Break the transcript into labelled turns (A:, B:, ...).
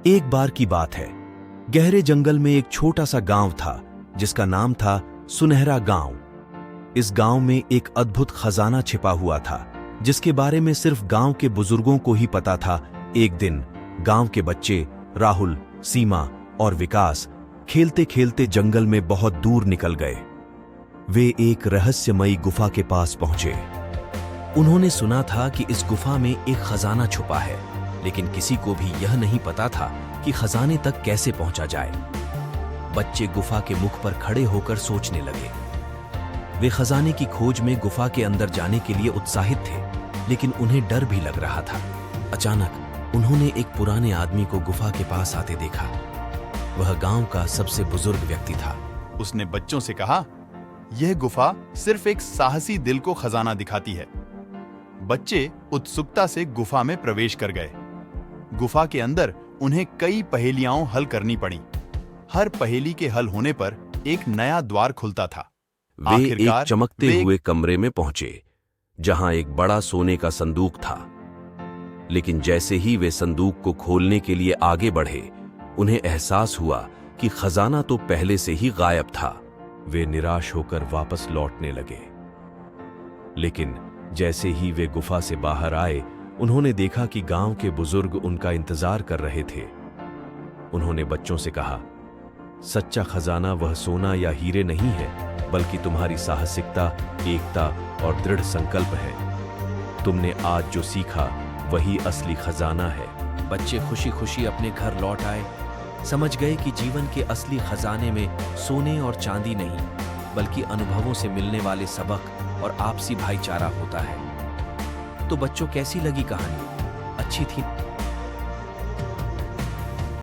A: एक बार की बात है, गहरे जंगल में एक छोटा सा गांव था जिसका नाम था सुनहरा गांव। इस गांव में एक अद्भुत खजाना छिपा हुआ था जिसके बारे में सिर्फ गांव के बुजुर्गों को ही पता था। एक दिन गांव के बच्चे राहुल, सीमा और विकास खेलते खेलते जंगल में बहुत दूर निकल गए। वे एक रहस्यमयी गुफा के पास पहुंचे। उन्होंने सुना था कि इस गुफा में एक खजाना छुपा है, लेकिन किसी को भी यह नहीं पता था कि खजाने तक कैसे पहुंचा जाए। बच्चे गुफा के मुख पर खड़े होकर सोचने लगे। वे खजाने की खोज में गुफा के अंदर जाने के लिए उत्साहित थे, लेकिन उन्हें डर भी लग रहा था। अचानक उन्होंने एक पुराने आदमी को गुफा के पास आते देखा। वह गांव का सबसे बुजुर्ग व्यक्ति था।
B: उसने बच्चों से कहा, यह गुफा सिर्फ एक साहसी दिल को खजाना दिखाती है। बच्चे उत्सुकता से गुफा में प्रवेश कर गए। गुफा के अंदर उन्हें कई पहेलियां हल करनी पड़ी। हर पहेली के हल होने पर एक नया द्वार खुलता था।
A: वे एक चमकते हुए कमरे में पहुंचे जहां एक बड़ा सोने का संदूक था। लेकिन जैसे ही वे संदूक को खोलने के लिए आगे बढ़े, उन्हें एहसास हुआ कि खजाना तो पहले से ही गायब था। वे निराश होकर वापस लौटने लगे। लेकिन जैसे ही वे गुफा से बाहर आए, उन्होंने देखा कि गांव के बुजुर्ग उनका इंतजार कर रहे थे। उन्होंने बच्चों से कहा, सच्चा खजाना वह सोना या हीरे नहीं है, बल्कि तुम्हारी साहसिकता, एकता और दृढ़ संकल्प है। तुमने आज जो सीखा वही असली खजाना है। बच्चे खुशी खुशी अपने घर लौट आए, समझ गए कि जीवन के असली खजाने में सोने और चांदी नहीं, बल्कि अनुभवों से मिलने वाले सबक और आपसी भाईचारा होता है। तो बच्चों, कैसी लगी कहानी? अच्छी थी?